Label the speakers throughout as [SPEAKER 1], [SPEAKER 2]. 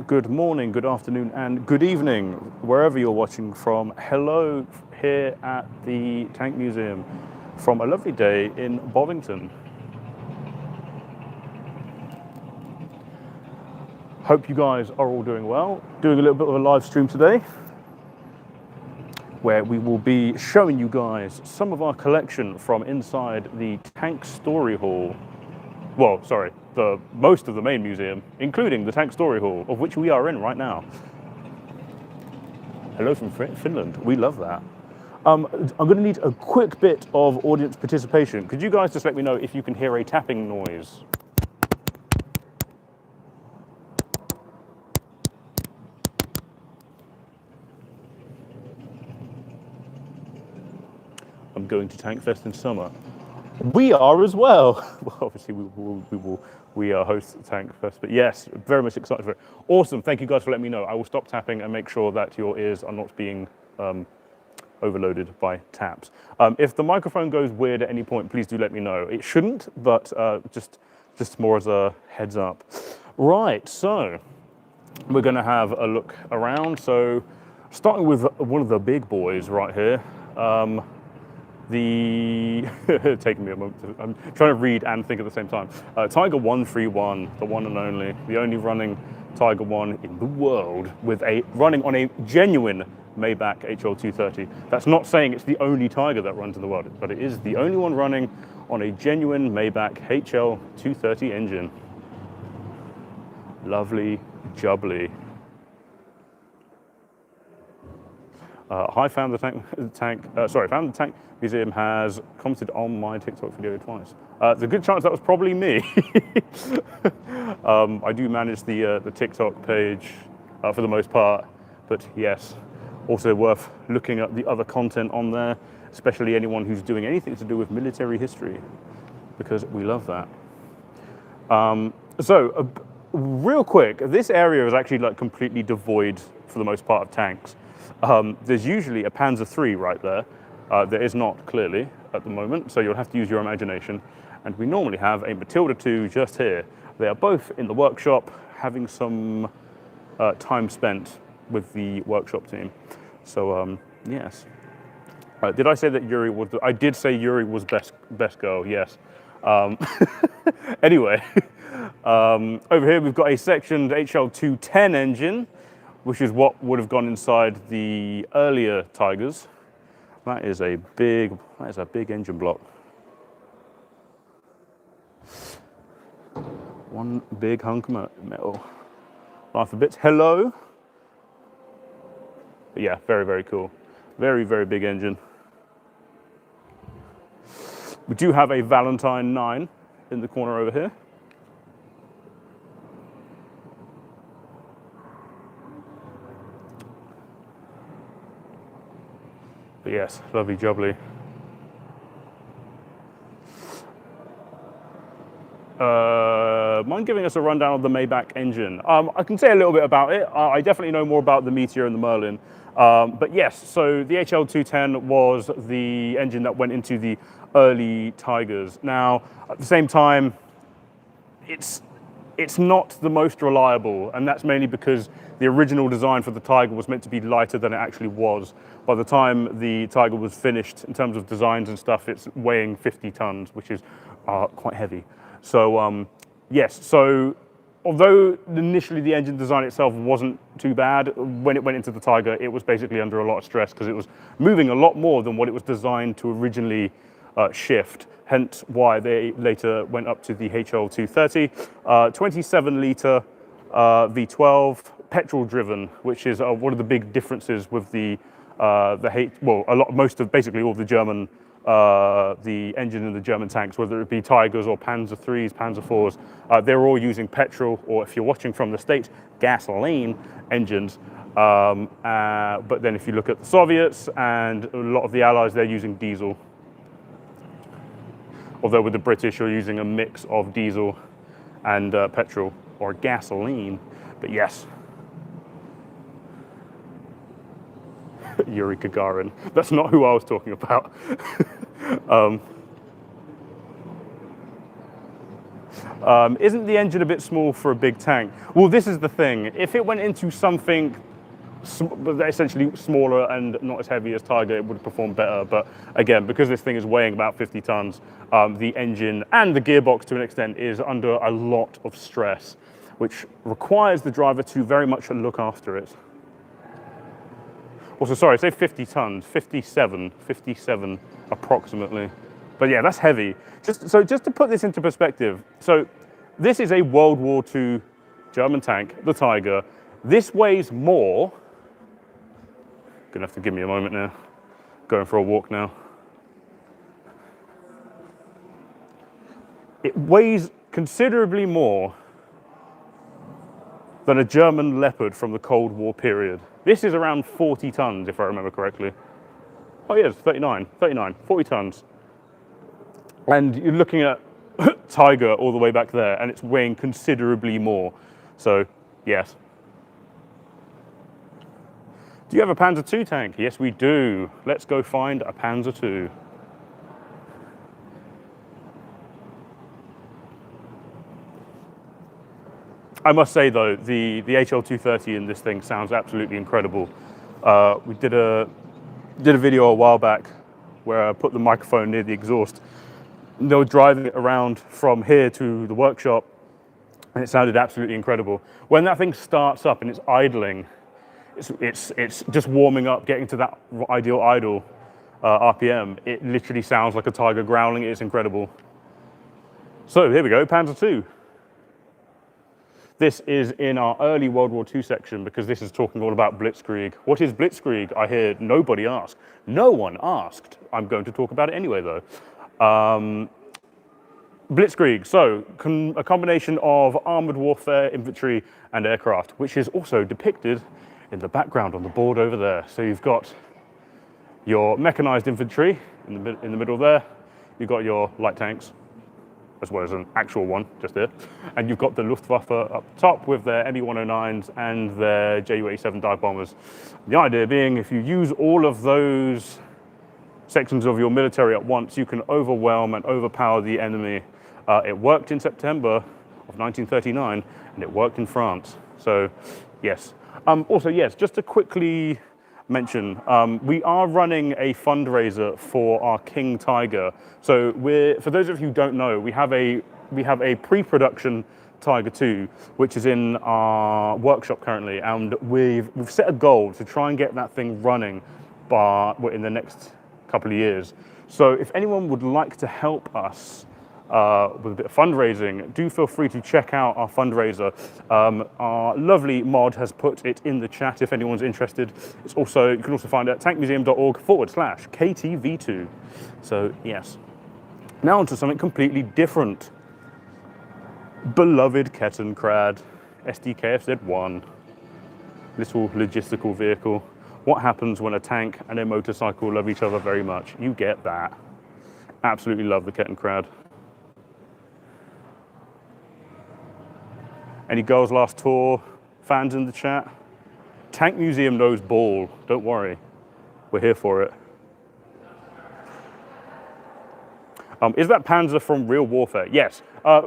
[SPEAKER 1] Good morning, good afternoon, and good evening, wherever you're watching from. Hello here at the Tank Museum from a lovely day in Bovington. Hope you guys are all doing well. Doing a little bit of a live stream today where we will be showing you guys some of our collection from inside the Tank Story Hall. Well, sorry, most of the main museum, including the Tank Story Hall, of which we are in right now. Hello from Finland, we love that. I'm going to need a quick bit of audience participation. Could you guys just let me know if you can hear a tapping noise? I'm going to Tank Fest in summer. We are as well. Well, obviously we are hosts at Tank Fest, but yes, very much excited for it. Awesome, thank you guys for letting me know. I will stop tapping and make sure that your ears are not being overloaded by taps. If the microphone goes weird at any point, please do let me know. It shouldn't, but just more as a heads up. Right, so we're gonna have a look around. So starting with one of the big boys right here. Taking me a moment. I'm trying to read and think at the same time. Tiger 131, the one and only, the only running Tiger 1 in the world with running on a genuine Maybach HL230. That's not saying it's the only Tiger that runs in the world, but it is the only one running on a genuine Maybach HL230 engine. Lovely, jubbly. Found the Tank Museum has commented on my TikTok video twice. There's a good chance that was probably me. I do manage the TikTok page for the most part, but yes, also worth looking at the other content on there, especially anyone who's doing anything to do with military history, because we love that. Real quick, this area is actually like completely devoid for the most part of tanks. There's usually a Panzer III right there. There is not, clearly, at the moment, so you'll have to use your imagination. And we normally have a Matilda II just here. They are both in the workshop, having some time spent with the workshop team. So, yes. Did I say that Yuri was... I did say Yuri was best girl, yes. Anyway, over here we've got a sectioned HL210 engine, which is what would have gone inside the earlier Tigers. That is a big engine block. One big hunk of metal. Life a bit. Hello. But yeah, very, very cool. Very, very big engine. We do have a Valentine 9 in the corner over here. But yes, lovely jubbly. Mind giving us a rundown of the Maybach engine? I can say a little bit about it. I definitely know more about the Meteor and the Merlin. But yes, so the HL210 was the engine that went into the early Tigers. Now, at the same time, it's not the most reliable, and that's mainly because the original design for the Tiger was meant to be lighter than it actually was. By the time the Tiger was finished, in terms of designs and stuff, it's weighing 50 tons, which is quite heavy. So yes, so although initially the engine design itself wasn't too bad, when it went into the Tiger, it was basically under a lot of stress because it was moving a lot more than what it was designed to originally shift. Hence why they later went up to the HL230, 27-litre V12, petrol-driven, which is one of the big differences with basically all the German the engine in the German tanks, whether it be Tigers or Panzer IIIs, Panzer IVs, they're all using petrol, or if you're watching from the States, gasoline engines. But then if you look at the Soviets and a lot of the Allies, they're using diesel. Although with the British, you're using a mix of diesel and petrol or gasoline. But yes. Yuri Gagarin. That's not who I was talking about. Isn't the engine a bit small for a big tank? Well, this is the thing. If it went into something essentially smaller and not as heavy as Tiger, it would perform better. But again, because this thing is weighing about 50 tons, the engine and the gearbox to an extent is under a lot of stress, which requires the driver to very much look after it. Also, sorry, I say 50 tons, 57 approximately. But yeah, that's heavy. Just to put this into perspective, so this is a World War II German tank, the Tiger. This weighs more. Gonna have to give me a moment now. Going for a walk now. It weighs considerably more than a German Leopard from the Cold War period. This is around 40 tons, if I remember correctly. Oh yes, 39, 40 tons. And you're looking at Tiger all the way back there, and it's weighing considerably more. So, yes. Do you have a Panzer II tank? Yes, we do. Let's go find a Panzer II. I must say though, the HL230 in this thing sounds absolutely incredible. We did a video a while back where I put the microphone near the exhaust. And they were driving it around from here to the workshop, and it sounded absolutely incredible. When that thing starts up and it's idling, it's just warming up, getting to that ideal idle RPM. It literally sounds like a Tiger growling. It's incredible. So here we go, Panzer II. This is in our early World War II section because this is talking all about Blitzkrieg. What is Blitzkrieg? I hear nobody asked. No one asked. I'm going to talk about it anyway though. Blitzkrieg, so a combination of armored warfare, infantry, and aircraft, which is also depicted in the background on the board over there. So you've got your mechanized infantry in the middle there. You've got your light tanks, as well as an actual one just here. And you've got the Luftwaffe up top with their Me-109s and their Ju-87 dive bombers. The idea being, if you use all of those sections of your military at once, you can overwhelm and overpower the enemy. It worked in September of 1939, and it worked in France. So, yes. Also, yes, just to quickly mention, we are running a fundraiser for our King Tiger. So, for those of you who don't know, we have a pre-production Tiger 2, which is in our workshop currently, and we've set a goal to try and get that thing running in the next couple of years. So if anyone would like to help us with a bit of fundraising, do feel free to check out our fundraiser. Our lovely mod has put it in the chat if anyone's interested. You can also find it at tankmuseum.org/KTV2. So yes. Now onto something completely different. Beloved Kettenkrad, SDKFZ1, little logistical vehicle. What happens when a tank and a motorcycle love each other very much? You get that. Absolutely love the Kettenkrad. Any girls' last tour fans in the chat? Tank Museum knows ball. Don't worry. We're here for it. Is that Panzer from real warfare? Yes.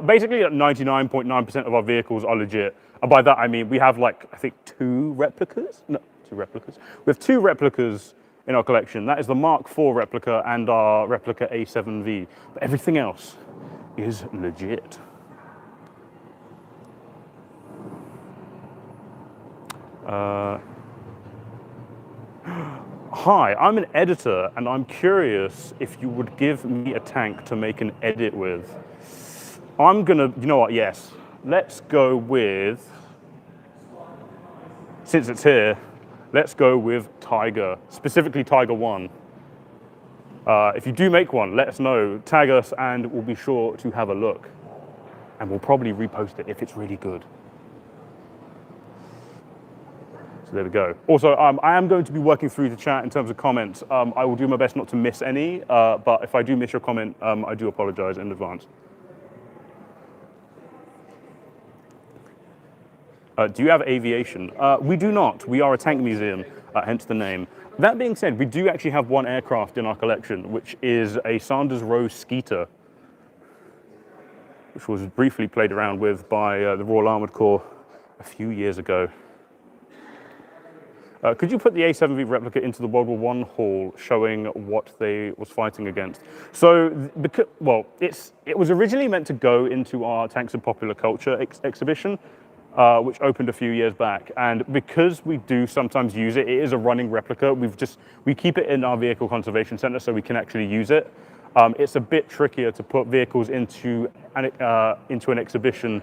[SPEAKER 1] Basically, 99.9% of our vehicles are legit. And by that, I mean we have, like, I think 2 replicas? No, 2 replicas. We have 2 replicas in our collection. That is the Mark IV replica and our replica A7V. But everything else is legit. Hi, I'm an editor, and I'm curious if you would give me a tank to make an edit with. I'm gonna, you know what, yes. Let's go with, since it's here, let's go with Tiger, specifically Tiger 1. If you do make one, let us know, tag us, and we'll be sure to have a look. And we'll probably repost it if it's really good. So there we go. Also, I am going to be working through the chat in terms of comments. I will do my best not to miss any, but if I do miss your comment, I do apologize in advance. Do you have aviation? We do not. We are a tank museum, hence the name. That being said, we do actually have one aircraft in our collection, which is a Sanders Row Skeeter, which was briefly played around with by the Royal Armoured Corps a few years ago. Could you put the A7V replica into the World War I hall, showing what they was fighting against? So, it was originally meant to go into our Tanks and Popular Culture exhibition, which opened a few years back. And because we do sometimes use it, it is a running replica. We keep it in our Vehicle Conservation Center so we can actually use it. It's a bit trickier to put vehicles into an exhibition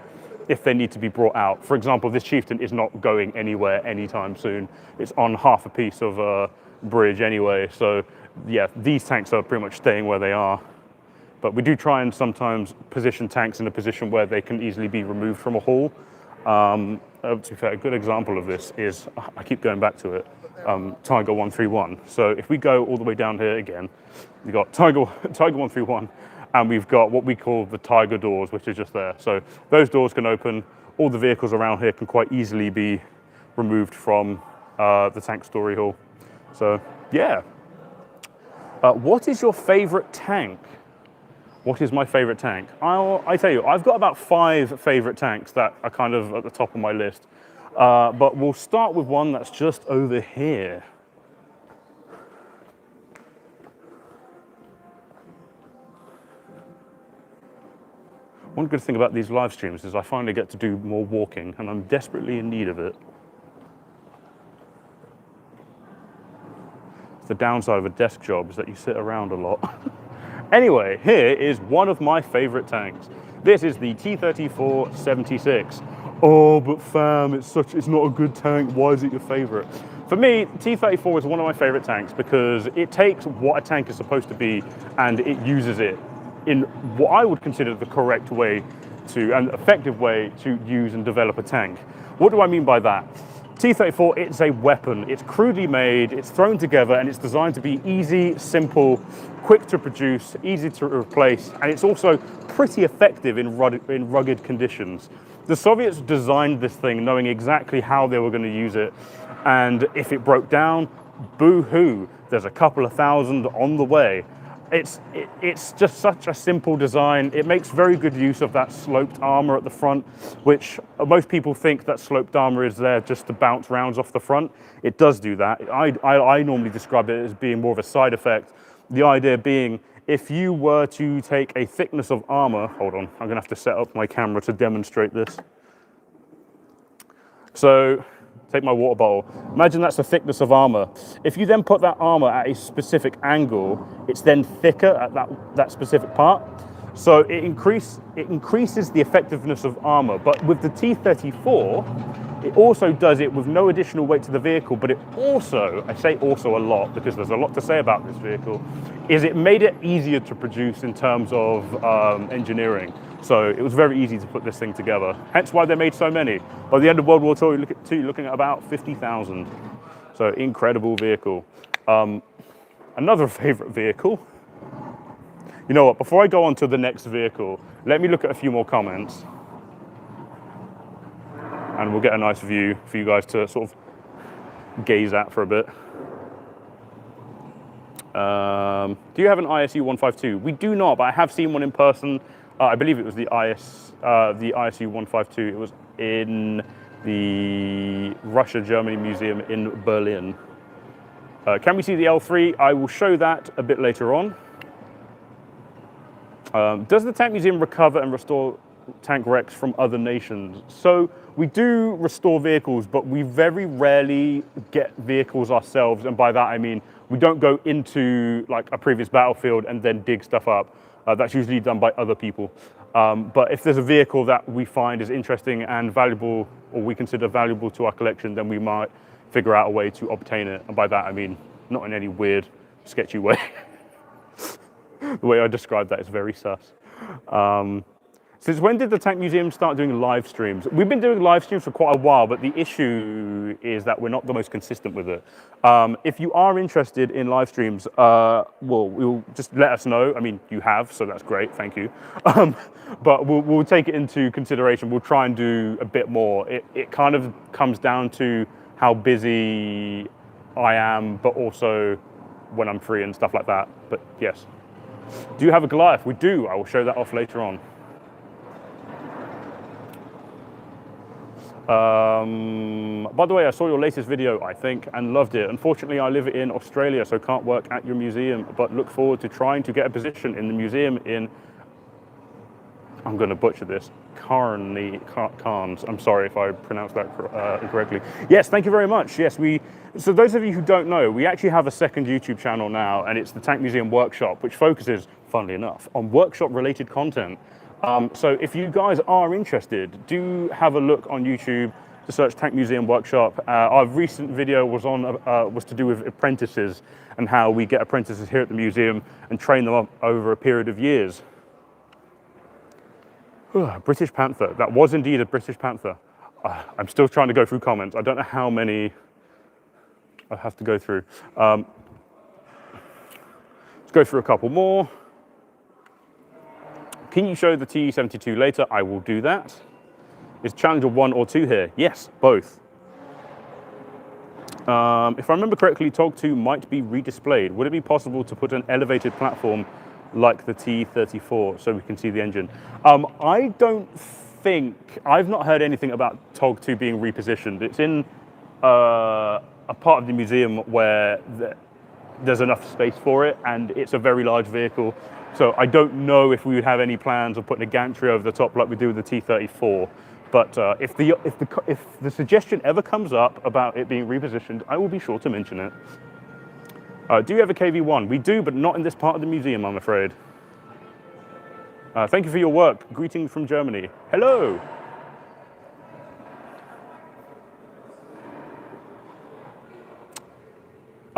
[SPEAKER 1] if they need to be brought out. For example, this Chieftain is not going anywhere anytime soon. It's on half a piece of a bridge anyway. So yeah, these tanks are pretty much staying where they are. But we do try and sometimes position tanks in a position where they can easily be removed from a hall. To be fair, a good example of this is, I keep going back to it, Tiger 131. So if we go all the way down here again, we've got Tiger 131, and we've got what we call the Tiger doors, which is just there. So those doors can open. All the vehicles around here can quite easily be removed from the tank story hall. So yeah. What is your favorite tank? What is my favorite tank? I tell you, I've got about 5 favorite tanks that are kind of at the top of my list. But we'll start with one that's just over here. One good thing about these live streams is I finally get to do more walking, and I'm desperately in need of it. The downside of a desk job is that you sit around a lot. Anyway, here is one of my favorite tanks. This is the T-34-76. Oh, but fam, it's not a good tank. Why is it your favorite? For me, T-34 is one of my favorite tanks because it takes what a tank is supposed to be and it uses it in what I would consider the correct way and effective way to use and develop a tank. What do I mean by that? T-34, it's a weapon. It's crudely made, it's thrown together, and it's designed to be easy, simple, quick to produce, easy to replace, and it's also pretty effective in rugged conditions. The Soviets designed this thing knowing exactly how they were going to use it, and if it broke down, boo-hoo, there's a couple of thousand on the way. It's just such a simple design. It makes very good use of that sloped armor at the front, which most people think that sloped armor is there just to bounce rounds off the front. It does do that. I normally describe it as being more of a side effect. The idea being, if you were to take a thickness of armor, hold on, I'm gonna have to set up my camera to demonstrate this. So, take my water bottle. Imagine that's the thickness of armor. If you then put that armor at a specific angle, it's then thicker at that specific part. So it increases the effectiveness of armor. But with the T-34, it also does it with no additional weight to the vehicle, but it also, I say also a lot because there's a lot to say about this vehicle, is it made it easier to produce in terms of engineering. So it was very easy to put this thing together. Hence why they made so many. By the end of World War II, you're looking at about 50,000. So incredible vehicle. Another favorite vehicle. You know what, before I go on to the next vehicle, let me look at a few more comments. And we'll get a nice view for you guys to sort of gaze at for a bit. Do you have an ISU 152? We do not, but I have seen one in person. I believe it was the ISU 152. It was in the Russia-Germany Museum in Berlin. Can we see the L3? I will show that a bit later on. Does the Tank Museum recover and restore tank wrecks from other nations? So we do restore vehicles, but we very rarely get vehicles ourselves. And by that, I mean, we don't go into like a previous battlefield and then dig stuff up. That's usually done by other people. But if there's a vehicle that we find is interesting and valuable, or we consider valuable to our collection, then we might figure out a way to obtain it. And by that, I mean, not in any weird, sketchy way. The way I described that is very sus. Since when did the Tank Museum start doing live streams? We've been doing live streams for quite a while, but the issue is that we're not the most consistent with it. If you are interested in live streams, well, we'll just let us know. I mean, you have, so that's great, thank you. But we'll take it into consideration. We'll try and do a bit more. It kind of comes down to how busy I am, but also when I'm free and stuff like that. But yes. Do you have a Goliath? We do. I will show that off later on. By the way, I saw your latest video, I think, and loved it. Unfortunately, I live in Australia, so can't work at your museum, but look forward to trying to get a position in the museum in, I'm going to butcher this, Cairns. I'm sorry if I pronounced that incorrectly. Yes, thank you very much. Yes, so those of you who don't know, we actually have a second YouTube channel now, and it's the Tank Museum Workshop, which focuses, funnily enough, on workshop-related content. So if you guys are interested, do have a look on YouTube to search Tank Museum Workshop. Our recent video was to do with apprentices and how we get apprentices here at the museum and train them up over a period of years. British Panther. That was indeed a British Panther. I'm still trying to go through comments. I don't know how many I have to go through. Let's go through a couple more. Can you show the T-72 later? I will do that. Is Challenger 1 or 2 here? Yes, both. If I remember correctly, TOG 2 might be redisplayed. Would it be possible to put an elevated platform like the T-34 so we can see the engine? I don't think, I've not heard anything about TOG 2 being repositioned. It's in a part of the museum where there's enough space for it, and it's a very large vehicle. So I don't know if we would have any plans of putting a gantry over the top like we do with the T-34. But if the suggestion ever comes up about it being repositioned, I will be sure to mention it. Do you have a KV-1? We do, but not in this part of the museum, I'm afraid. Thank you for your work. Greetings from Germany. Hello.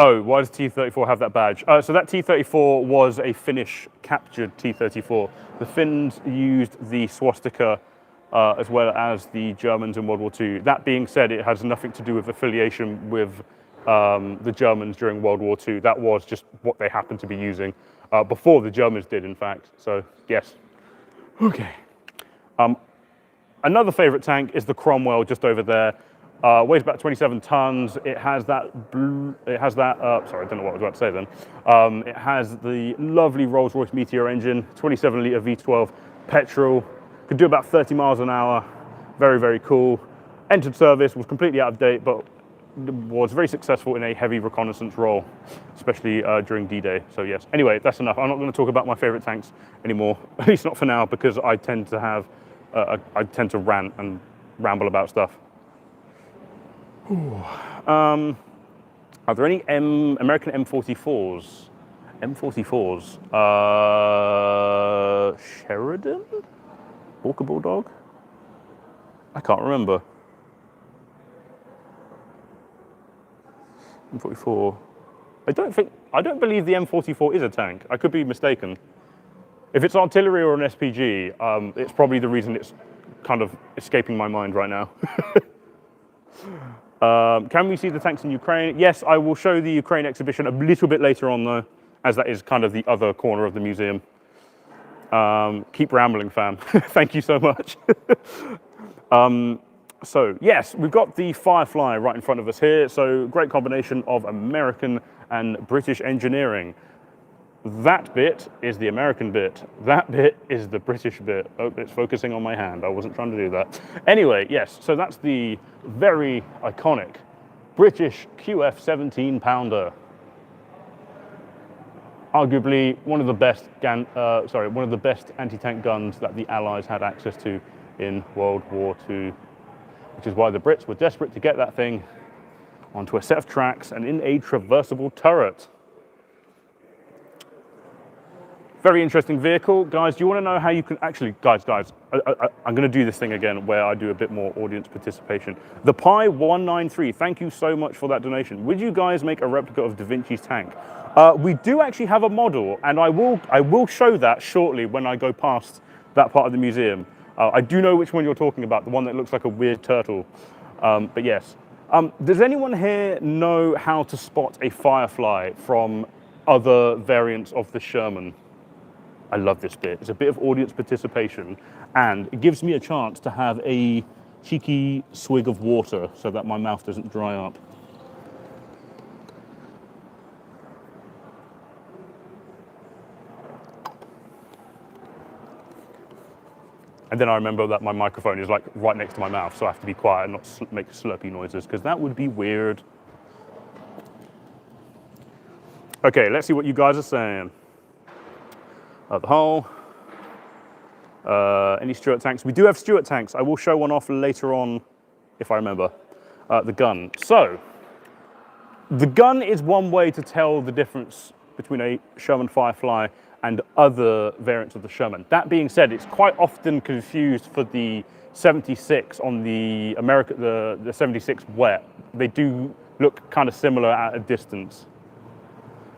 [SPEAKER 1] Oh, why does T-34 have that badge? So that T-34 was a Finnish captured T-34. The Finns used the swastika as well as the Germans in World War II. That being said, it has nothing to do with affiliation with the Germans during World War II. That was just what they happened to be using before the Germans did, in fact. So, yes. Okay. Another favorite tank is the Cromwell just over there. Weighs about 27 tons. It has that, sorry, I don't know what I was about to say then. It has the lovely Rolls-Royce Meteor engine, 27-litre V12 petrol. Could do about 30 miles an hour. Very, very cool. Entered service, was completely out of date, but was very successful in a heavy reconnaissance role, especially during D-Day. So yes, anyway, that's enough. I'm not going to talk about my favorite tanks anymore, at least not for now, because I tend to have, I tend to rant and ramble about stuff. Are there any American M44s? M44s? Sheridan? Walker Bulldog? I can't remember. M44. I don't believe the M44 is a tank. I could be mistaken. If it's artillery or an SPG, it's probably the reason it's kind of escaping my mind right now. Can we see the tanks in Ukraine? Yes, I will show the Ukraine exhibition a little bit later on though, as that is kind of the other corner of the museum. Keep rambling, fam. Thank you so much. So yes, we've got the Firefly right in front of us here. So great combination of American and British engineering. That bit is the American bit. That bit is the British bit. Oh, it's focusing on my hand. I wasn't trying to do that. Anyway, yes, so that's the very iconic British QF 17-pounder. Arguably one of the best anti-tank guns that the Allies had access to in World War II, which is why the Brits were desperate to get that thing onto a set of tracks and in a traversable turret. Very interesting vehicle. Guys, do you want to know how you can actually, guys, I'm going to do this thing again where I do a bit more audience participation. The Pi 193, thank you so much for that donation. Would you guys make a replica of Da Vinci's tank? We do actually have a model, and I will show that shortly when I go past that part of the museum. I do know which one you're talking about, the one that looks like a weird turtle. But yes. Does anyone here know how to spot a Firefly from other variants of the Sherman? I love this bit. It's a bit of audience participation, and it gives me a chance to have a cheeky swig of water so that my mouth doesn't dry up. And then I remember that my microphone is like right next to my mouth, so I have to be quiet and not make slurpy noises, because that would be weird. Okay, let's see what you guys are saying. The hull. Any Stuart tanks? We do have Stuart tanks. I will show one off later on, if I remember. The gun. So, the gun is one way to tell the difference between a Sherman Firefly and other variants of the Sherman. That being said, it's quite often confused for the 76 on the the 76 wet. They do look kind of similar at a distance.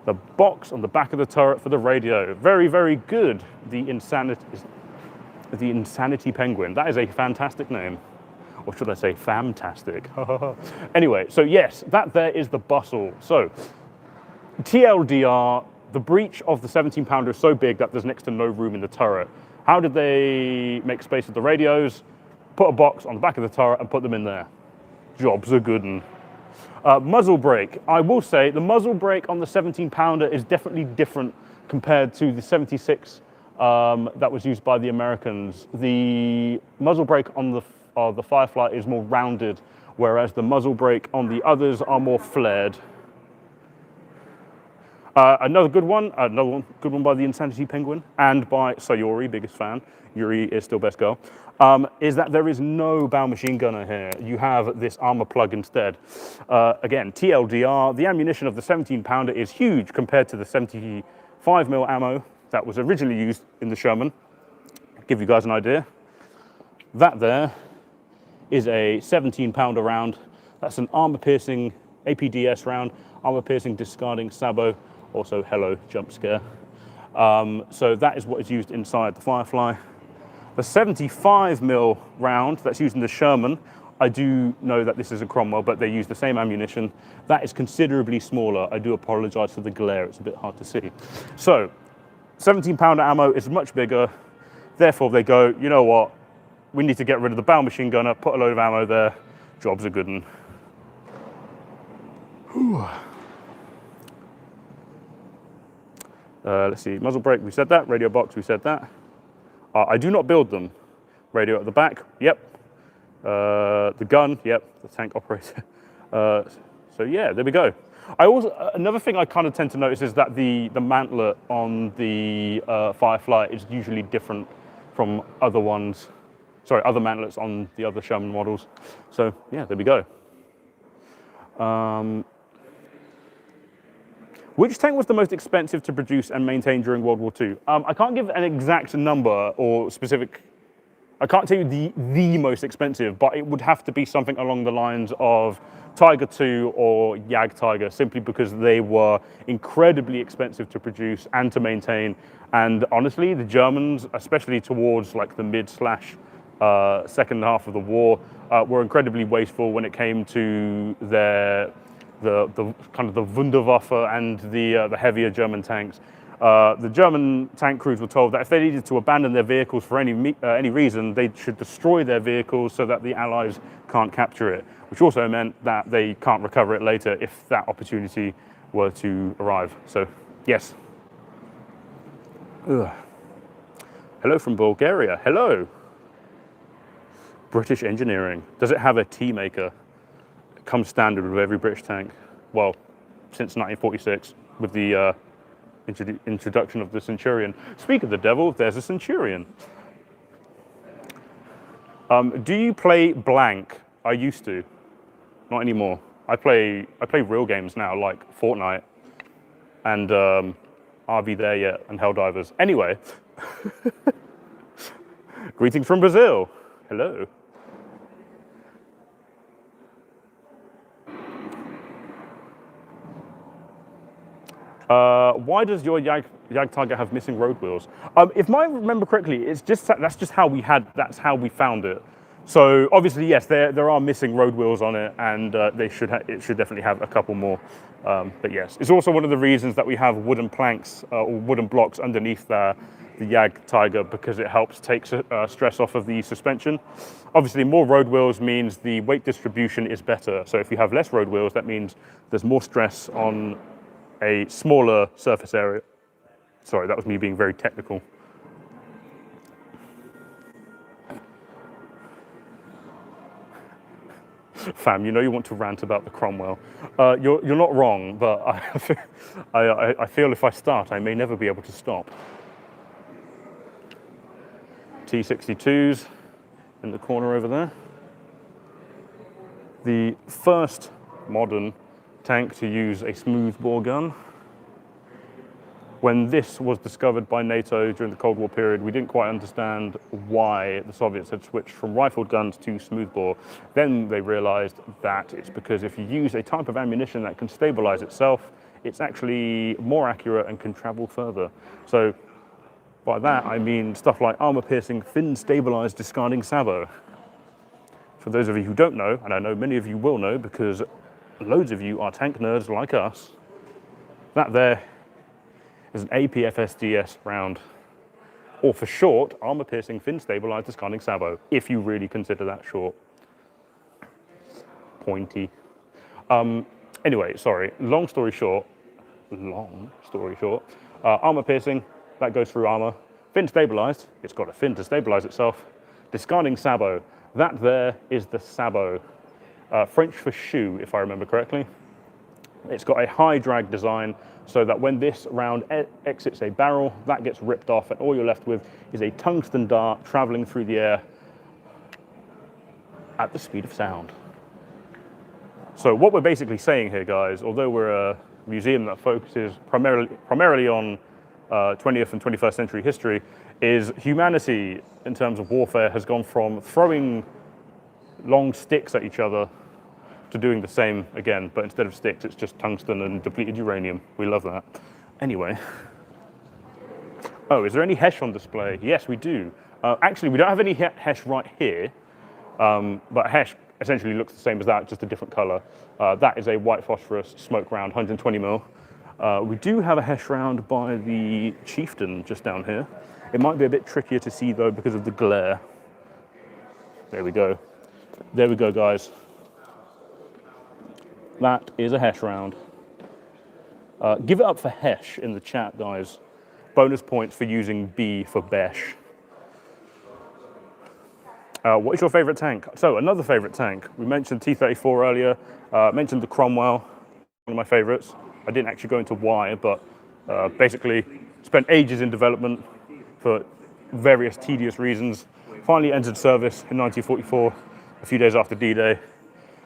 [SPEAKER 1] The box on the back of the turret for the radio. Very, very good. The Insanity Penguin. That is a fantastic name. Or should I say fantastic? Anyway, so yes, that there is the bustle. So, TLDR, the breech of the 17-pounder is so big that there's next to no room in the turret. How did they make space with the radios? Put a box on the back of the turret and put them in there. Jobs are good. And muzzle brake. I will say the muzzle brake on the 17-pounder is definitely different compared to the 76 that was used by the Americans. The muzzle brake on the Firefly is more rounded, whereas the muzzle brake on the others are more flared. Another good one by the Insanity Penguin and by Sayori, biggest fan. Yuri is still best girl. Is that there is no bow machine gunner here. You have this armor plug instead. Again, TLDR, the ammunition of the 17-pounder is huge compared to the 75mm ammo that was originally used in the Sherman. Give you guys an idea. That there is a 17-pounder round. That's an armor-piercing APDS round, armor-piercing discarding sabot, also hello jump scare. So that is what is used inside the Firefly. The 75mm round that's used in the Sherman, I do know that this is a Cromwell, but they use the same ammunition. That is considerably smaller. I do apologize for the glare, it's a bit hard to see. So, 17-pounder ammo is much bigger. Therefore, they go, you know what? We need to get rid of the bow machine gunner, put a load of ammo there. Jobs are good. Let's see, muzzle brake, we said that. Radio box, we said that. I do not build them. Radio at the back, yep. The gun, yep. The tank operator. So yeah, there we go. I also another thing I kind of tend to notice is that the mantlet on the Firefly is usually different from other ones. Sorry, other mantlets on the other Sherman models. So yeah, there we go. Which tank was the most expensive to produce and maintain during World War II? I can't give an exact number or specific. I can't tell you the most expensive, but it would have to be something along the lines of Tiger II or Jag Tiger, simply because they were incredibly expensive to produce and to maintain. And honestly, the Germans, especially towards like the mid/second half of the war, were incredibly wasteful when it came to their the kind of the Wunderwaffe and the heavier German tanks. The German tank crews were told that if they needed to abandon their vehicles for any reason, they should destroy their vehicles so that the Allies can't capture it, which also meant that they can't recover it later if that opportunity were to arrive. So, yes. Ugh. Hello from Bulgaria. Hello. British engineering. Does it have a tea maker? It comes standard with every British tank. Well, since 1946, with the introduction of the Centurion. Speak of the devil, there's a Centurion. Do you play blank? I used to, not anymore. I play real games now, like Fortnite, and Are We There Yet? And Helldivers. Anyway, Greetings from Brazil. Hello. Why does your Jag Tiger have missing road wheels? If I remember correctly, that's just how that's how we found it. So obviously, yes, there are missing road wheels on it, and it should definitely have a couple more. But yes, it's also one of the reasons that we have wooden planks or wooden blocks underneath the Jag Tiger, because it helps take stress off of the suspension. Obviously, more road wheels means the weight distribution is better. So if you have less road wheels, that means there's more stress on a smaller surface area. Sorry, that was me being very technical. Fam, you know you want to rant about the Cromwell. You're not wrong, but I feel if I start, I may never be able to stop. T-62s in the corner over there. The first modern tank to use a smoothbore gun. When this was discovered by NATO during the Cold War period, we didn't quite understand why the Soviets had switched from rifled guns to smoothbore. Then they realized that it's because if you use a type of ammunition that can stabilize itself, it's actually more accurate and can travel further. So by that, I mean stuff like armor-piercing, fin-stabilized discarding sabot. For those of you who don't know, and I know many of you will know because loads of you are tank nerds like us, that there is an APFSDS round, or for short, armor-piercing, fin-stabilized discarding sabot, if you really consider that short. Pointy. Anyway, sorry, long story short, armor-piercing, that goes through armor. Fin-stabilized, it's got a fin to stabilize itself. Discarding sabot, that there is the sabot. French for shoe, if I remember correctly. It's got a high drag design so that when this round exits a barrel, that gets ripped off, and all you're left with is a tungsten dart traveling through the air at the speed of sound. So what we're basically saying here, guys, although we're a museum that focuses primarily on 20th and 21st century history, is humanity in terms of warfare has gone from throwing long sticks at each other to doing the same again, but instead of sticks, it's just tungsten and depleted uranium. We love that. Anyway. Oh, is there any HESH on display? Yes, we do. Actually, we don't have any HESH right here, but HESH essentially looks the same as that, just a different color. That is a white phosphorus smoke round, 120 mil. We do have a HESH round by the Chieftain just down here. It might be a bit trickier to see though because of the glare. There we go. There we go, guys. That is a HESH round. Give it up for HESH in the chat, guys. Bonus points for using B for Besh. What is your favorite tank? So another favorite tank. We mentioned T-34 earlier. Mentioned the Cromwell, one of my favorites. I didn't actually go into why, but basically spent ages in development for various tedious reasons. Finally entered service in 1944, a few days after D-Day,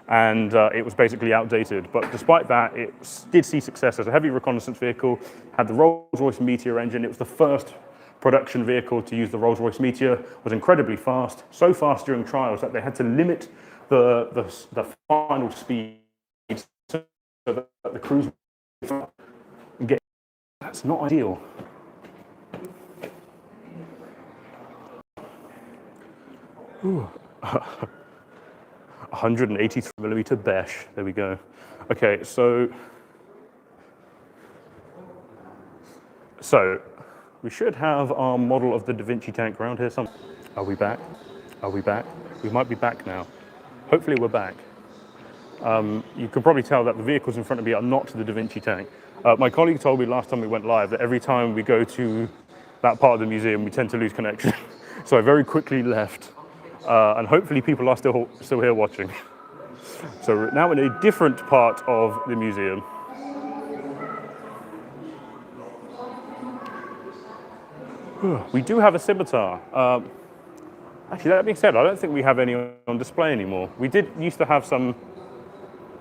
[SPEAKER 1] and it was basically outdated. But despite that, it did see success as a heavy reconnaissance vehicle, had the Rolls-Royce Meteor engine. It was the first production vehicle to use the Rolls-Royce Meteor, was incredibly fast, so fast during trials that they had to limit the final speed so that the crews get. That's not ideal. Ooh. 183mm Besh. There we go. Okay, so we should have our model of the Da Vinci tank around here somewhere. Are we back? Are we back? We might be back now. Hopefully we're back. You can probably tell that the vehicles in front of me are not the Da Vinci tank. My colleague told me last time we went live that every time we go to that part of the museum, we tend to lose connection. So I very quickly left. And hopefully people are still here watching. So we're now in a different part of the museum. We do have a scimitar. Actually, that being said, I don't think we have any on display anymore. We used to have some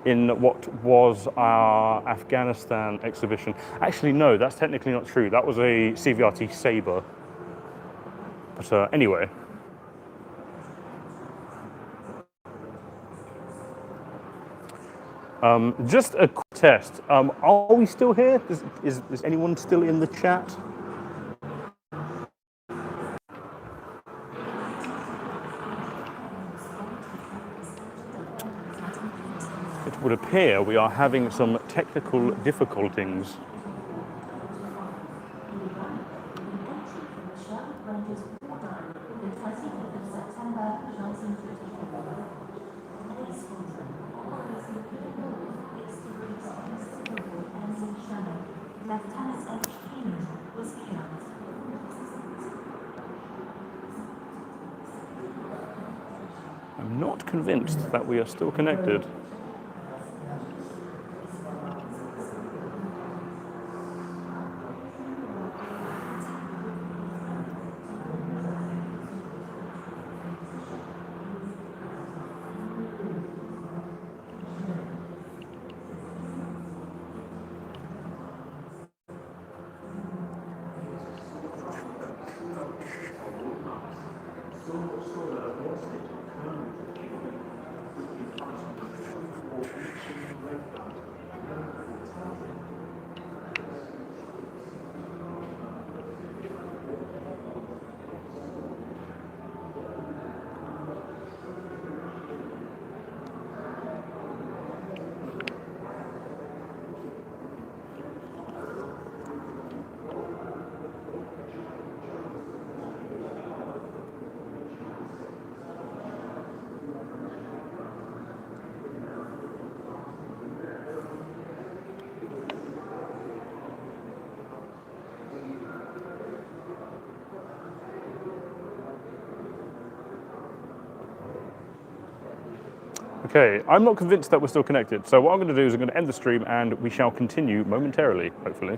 [SPEAKER 1] in what was our Afghanistan exhibition. Actually, no, that's technically not true. That was a CVRT Sabre. But anyway. Just a quick test. Are we still here? Is anyone still in the chat? It would appear we are having some technical difficulties. I'm not convinced that we are still connected. Okay, I'm not convinced that we're still connected. So what I'm going to do is I'm going to end the stream and we shall continue momentarily, hopefully.